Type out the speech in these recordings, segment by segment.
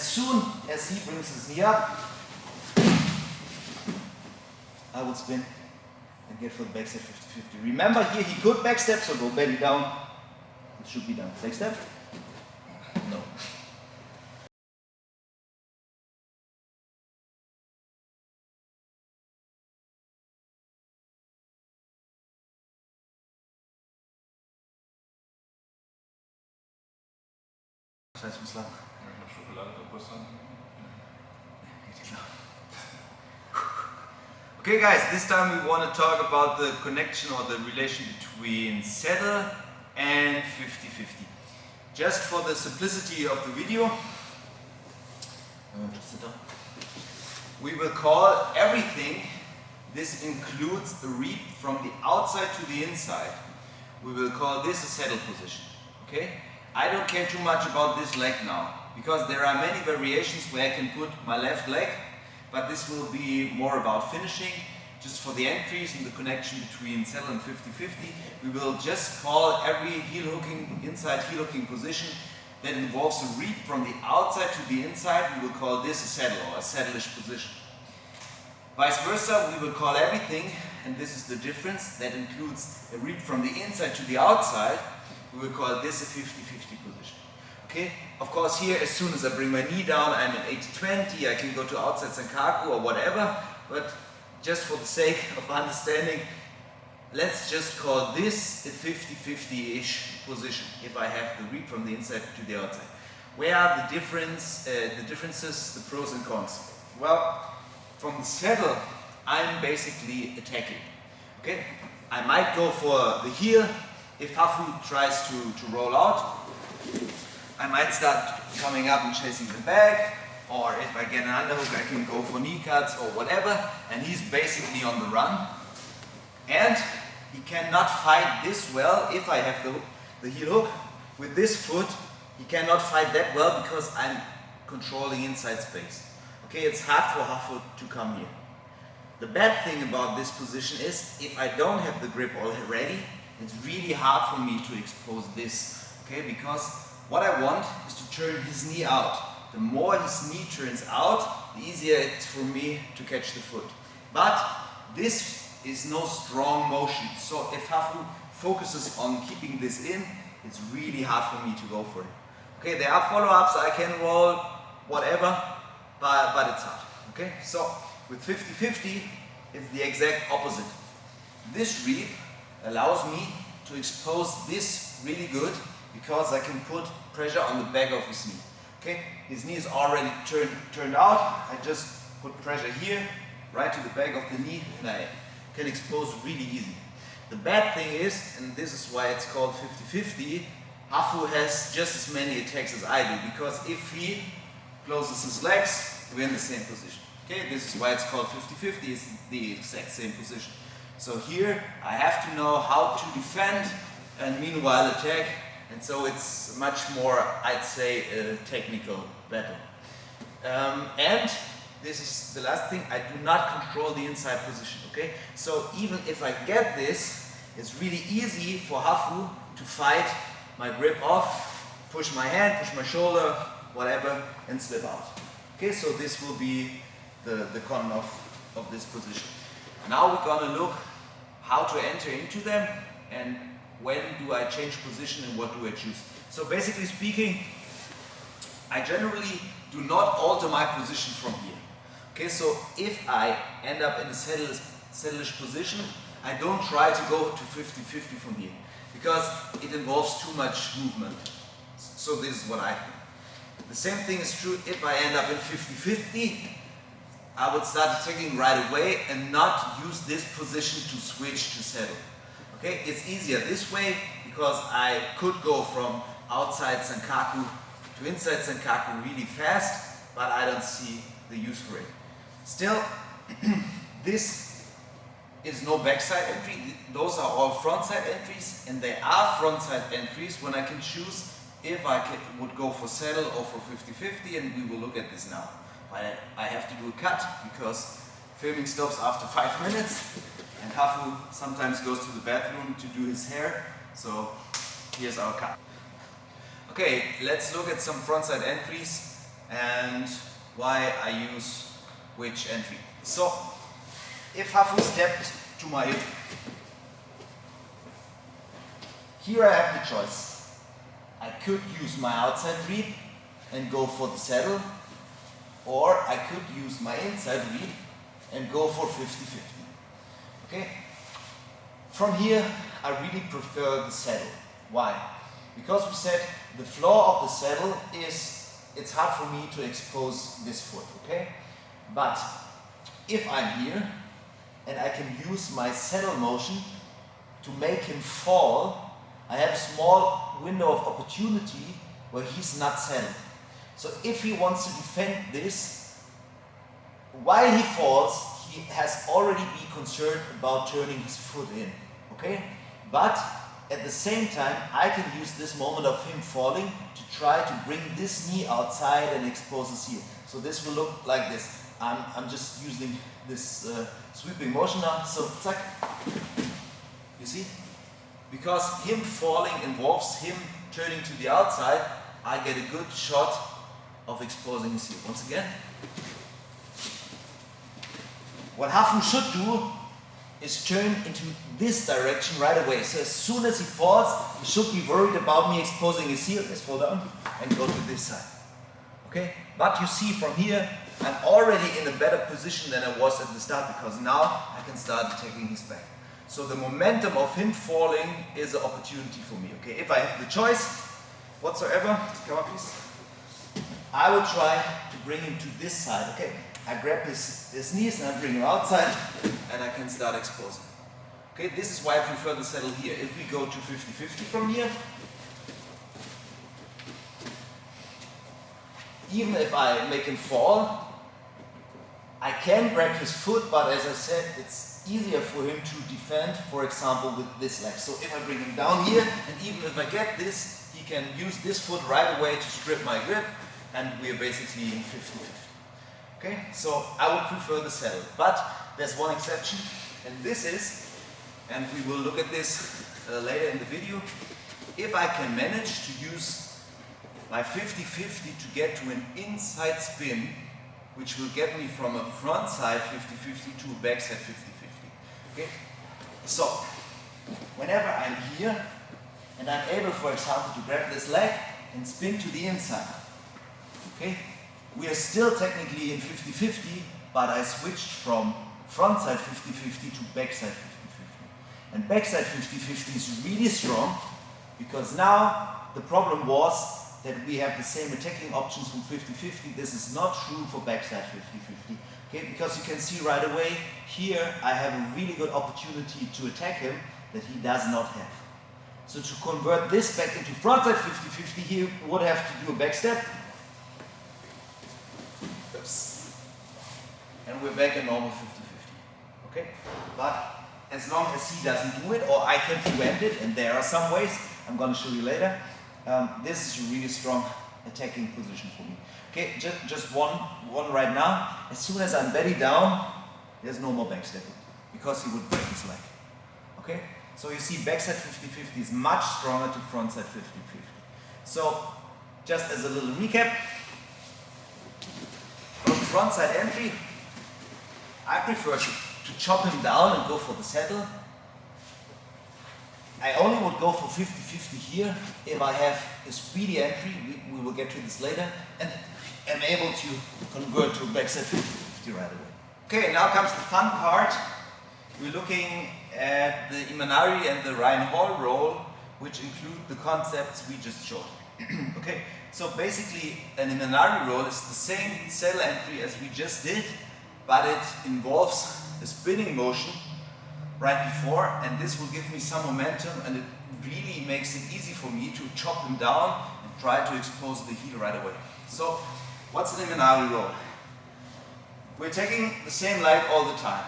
as soon as he brings his knee up, I will spin and get for the back step 50-50. Remember here he could back step, so go belly down. It should be down. Back step? No. Scheiß muss lang. Schokolade für Croissant. Okay guys, this time we want to talk about the connection or the relation between saddle and 50-50. Just for the simplicity of the video, just sit down. We will call everything, this includes a reap from the outside to the inside. We will call this a saddle position. Okay? I don't care too much about this leg now, because there are many variations where I can put my left leg, but this will be more about finishing. Just for the entries and the connection between saddle and 50-50, we will just call every heel hooking, inside heel hooking position that involves a reap from the outside to the inside, we will call this a saddle or a saddleish position. Vice versa, we will call everything, and this is the difference, that includes a reap from the inside to the outside, we will call this a 50-50 position. Okay? Of course here, as soon as I bring my knee down, I'm at 80-20, I can go to outside Sankaku or whatever, but just for the sake of understanding, let's just call this a 50-50-ish position, if I have the reap from the inside to the outside. Where are the differences, the pros and cons? Well, from the saddle, I'm basically attacking. Okay? I might go for the heel. If Hafu tries to roll out, I might start coming up and chasing the back, or if I get an underhook, I can go for knee cuts or whatever, and he's basically on the run. And he cannot fight this well if I have the heel hook. With this foot, he cannot fight that well because I'm controlling inside space. Okay, it's hard for Hafu to come here. The bad thing about this position is, if I don't have the grip already, it's really hard for me to expose this, okay? Because what I want is to turn his knee out. The more his knee turns out, the easier it's for me to catch the foot. But this is no strong motion, so if Hafu focuses on keeping this in, it's really hard for me to go for it. Okay, there are follow-ups, I can roll, whatever, but it's hard. Okay, so with 50-50, it's the exact opposite. This reap allows me to expose this really good because I can put pressure on the back of his knee. Okay, his knee is already turned out. I just put pressure here, right to the back of the knee, and I can expose really easy. The bad thing is, and this is why it's called 50-50, Hafu has just as many attacks as I do, because if he closes his legs, we're in the same position. Okay, this is why it's called 50-50, it's the exact same position. So here I have to know how to defend and meanwhile attack, and so it's much more, I'd say, a technical battle. And this is the last thing, I do not control the inside position, okay? So even if I get this, it's really easy for Hafu to fight my grip off, push my hand, push my shoulder, whatever, and slip out. Okay, so this will be the con of this position. Now we're gonna look how to enter into them and when do I change position and what do I choose. So basically speaking, I generally do not alter my position from here. Okay, so if I end up in a saddleish position, I don't try to go to 50-50 from here because it involves too much movement. So this is what I think. The same thing is true if I end up in 50-50, I would start attacking right away and not use this position to switch to saddle. Okay, it's easier this way because I could go from outside Sankaku to inside Sankaku really fast, but I don't see the use for it. Still, this is no backside entry, those are all frontside entries, and they are frontside entries when I can choose if I would go for saddle or for 50-50, and we will look at this now. I have to do a cut because filming stops after 5 minutes and Hafu sometimes goes to the bathroom to do his hair, so here's our cut. Okay, let's look at some frontside entries and why I use which entry. So, if Hafu stepped to my hip, here I have the choice. I could use my outside reap and go for the saddle, or I could use my inside reap and go for 50-50. Okay? From here, I really prefer the saddle. Why? Because we said the floor of the saddle it's hard for me to expose this foot, okay? But if I'm here and I can use my saddle motion to make him fall, I have a small window of opportunity where he's not saddled. So if he wants to defend this, while he falls, he has already been concerned about turning his foot in, okay? But at the same time, I can use this moment of him falling to try to bring this knee outside and expose his heel. So this will look like this. I'm just using this sweeping motion now. So, zack. You see? Because him falling involves him turning to the outside, I get a good shot of exposing his heel. Once again. What Hafu should do is turn into this direction right away. So as soon as he falls, he should be worried about me exposing his heel. Let's fall down and go to this side. Okay? But you see from here, I'm already in a better position than I was at the start, because now I can start attacking his back. So the momentum of him falling is an opportunity for me. Okay? If I have the choice whatsoever, come on please. I will try to bring him to this side. Okay? I grab his knees and I bring him outside and I can start exposing. Okay, this is why I prefer the saddle here. If we go to 50-50 from here, even if I make him fall, I can grab his foot, but as I said, it's easier for him to defend, for example, with this leg. So if I bring him down here, and even if I get this, he can use this foot right away to strip my grip, and we are basically in 50-50. Okay, so I would prefer the saddle, but there's one exception, and this is, and we will look at this later in the video, if I can manage to use my 50-50 to get to an inside spin, which will get me from a front side 50-50 to a back side 50-50. Okay, so whenever I'm here and I'm able, for example, to grab this leg and spin to the inside, okay, we are still technically in 50-50, but I switched from front side 50-50 to back side 50-50. And back side 50-50 is really strong, because now the problem was that we have the same attacking options from 50-50. This is not true for back side 50-50. Okay, because you can see right away, here I have a really good opportunity to attack him that he does not have. So to convert this back into front side 50-50, he would have to do a back step. And we're back in normal 50-50. Okay? But as long as he doesn't do it, or I can prevent it, and there are some ways, I'm going to show you later, this is a really strong attacking position for me. Okay, just one right now. As soon as I'm belly down, there's no more backstepping, because he would break his leg. Okay? So you see, backside 50-50 is much stronger to frontside 50-50. So, just as a little recap, from frontside entry, I prefer to chop him down and go for the saddle. I only would go for 50-50 here if I have a speedy entry, we will get to this later, and am able to convert to a backside 50-50 right away. Okay, now comes the fun part. We're looking at the Imanari and the Ryan Hall roll, which include the concepts we just showed. Okay, so basically an Imanari roll is the same saddle entry as we just did, but it involves a spinning motion right before, and this will give me some momentum, and it really makes it easy for me to chop him down and try to expose the heel right away. So, what's an Imanari roll? We're taking the same leg all the time.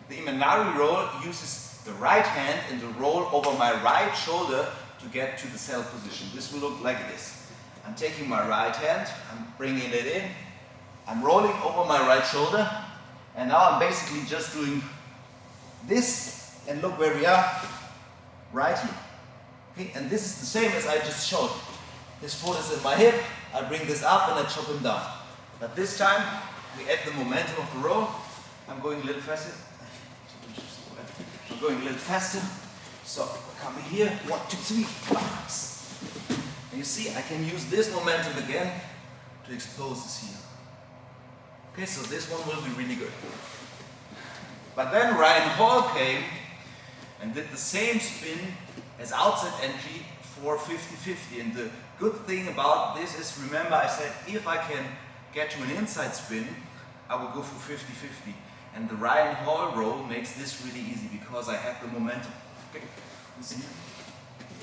The Imanari roll uses the right hand and the roll over my right shoulder to get to the saddle position. This will look like this. I'm taking my right hand, I'm bringing it in, I'm rolling over my right shoulder, and now I'm basically just doing this, and look where we are, right here. Okay, and this is the same as I just showed. His foot is at my hip, I bring this up and I chop him down. But this time, we add the momentum of the roll. I'm going a little faster. I'm going a little faster. So, come here, 1, 2, 3, bounce. And you see, I can use this momentum again to expose this heel. Okay, so this one will be really good. But then Ryan Hall came and did the same spin as outside entry for 50-50. And the good thing about this is, remember I said if I can get to an inside spin, I will go for 50-50. And the Ryan Hall roll makes this really easy because I have the momentum. Okay, you see?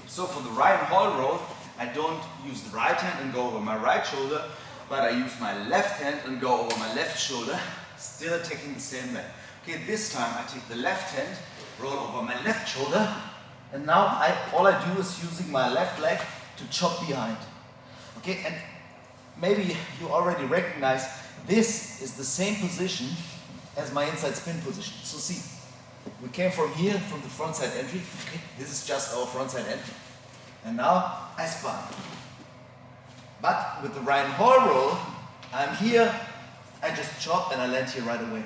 So for the Ryan Hall roll, I don't use the right hand and go over my right shoulder, but I use my left hand and go over my left shoulder, still taking the same leg. Okay, this time I take the left hand, roll over my left shoulder, and now all I do is using my left leg to chop behind. Okay, and maybe you already recognize this is the same position as my inside spin position. So see, we came from here, from the front side entry. Okay, this is just our front side entry. And now I spun. But with the Ryan Hall roll, I'm here, I just chop and I land here right away.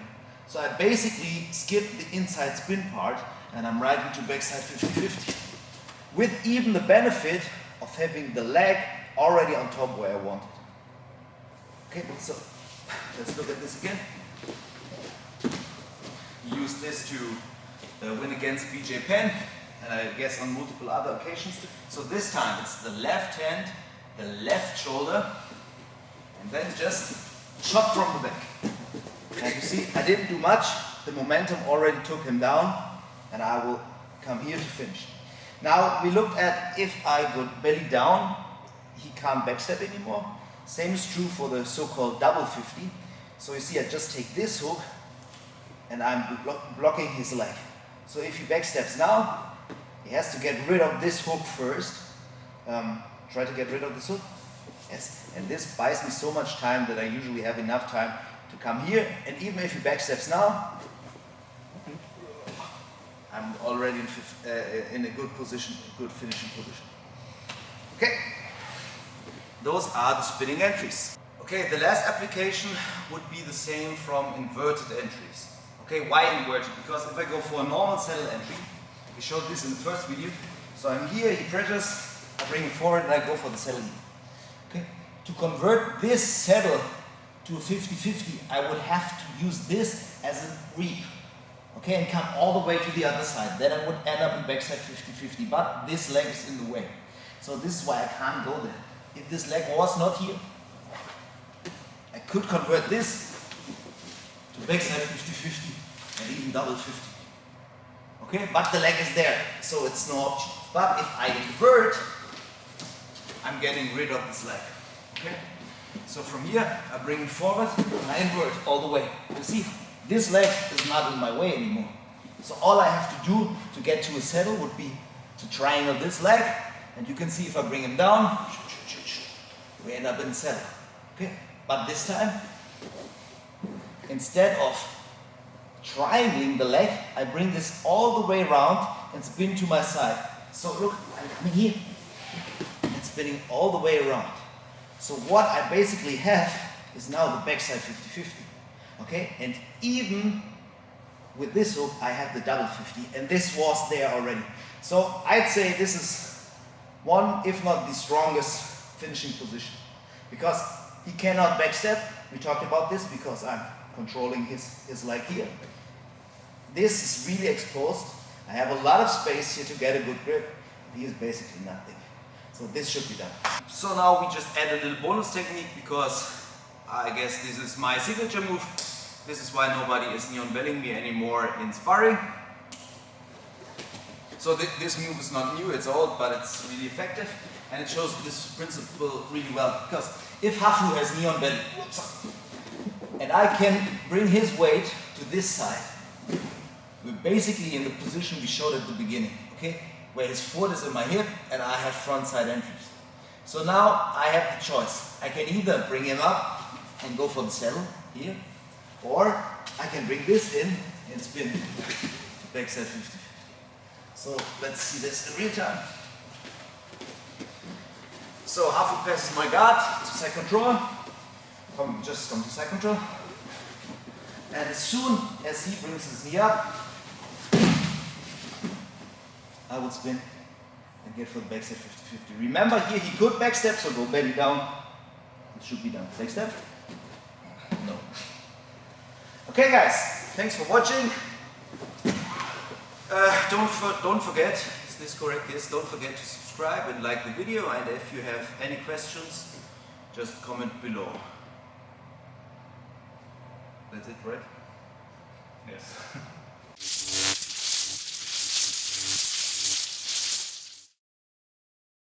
So I basically skip the inside spin part and I'm right into backside 50-50. With even the benefit of having the leg already on top where I want it. Okay, so let's look at this again. Use this to win against BJ Penn, and I guess on multiple other occasions. So this time it's the left hand, the left shoulder, and then just chop from the back. And you see, I didn't do much. The momentum already took him down, and I will come here to finish. Now we looked at if I go belly down, he can't backstep anymore. Same is true for the so-called double 50. So you see, I just take this hook, and I'm blocking his leg. So if he backsteps now, he has to get rid of this hook first. Try to get rid of this hook. Yes, and this buys me so much time that I usually have enough time to come here, and even if he backsteps now, I'm already in a good position, a good finishing position. Okay, those are the spinning entries. Okay, the last application would be the same from inverted entries. Okay, why inverted? Because if I go for a normal saddle entry, we showed this in the first video. So I'm here, he pressures, I bring it forward and I go for the saddle. Okay, to convert this saddle to a 50-50, I would have to use this as a reap. Okay, and come all the way to the other side. Then I would end up in backside 50-50, but this leg is in the way. So this is why I can't go there. If this leg was not here, I could convert this to backside 50-50 and even double 50. Okay, but the leg is there, so it's no option. But if I invert, I'm getting rid of this leg. Okay, so from here I bring it forward and I invert all the way. You see, this leg is not in my way anymore. So all I have to do to get to a saddle would be to triangle this leg, and you can see if I bring him down, we end up in the saddle. Okay, but this time, instead of triangling the leg, I bring this all the way around and spin to my side. So look, I'm coming here and spinning all the way around. So what I basically have is now the backside 50-50. Okay, and even with this hook, I have the double 50, and this was there already. So I'd say this is one, if not the strongest finishing position, because he cannot backstep. We talked about this because I'm controlling his leg here. This is really exposed. I have a lot of space here to get a good grip. He is basically nothing. So this should be done. So now we just add a little bonus technique because I guess this is my signature move. This is why nobody is neon belling me anymore in sparring. So this move is not new, it's old, but it's really effective. And it shows this principle really well. Because if Hafu has neon belly, and I can bring his weight to this side, we're basically in the position we showed at the beginning, okay? Where his foot is in my hip and I have front side entries. So now I have the choice. I can either bring him up and go for the saddle here, or I can bring this in and spin backside 50-50. So let's see this in real time. So half foot passes my guard to side control. Just come to side control. And as soon as he brings his knee up, I will spin and get for the back step 50-50. Remember here he could back step, so go belly down. It should be done. Back step? No. Okay guys, thanks for watching. Don't forget, is this correct? Yes, don't forget to subscribe and like the video, and if you have any questions, just comment below. That's it, right? Yes.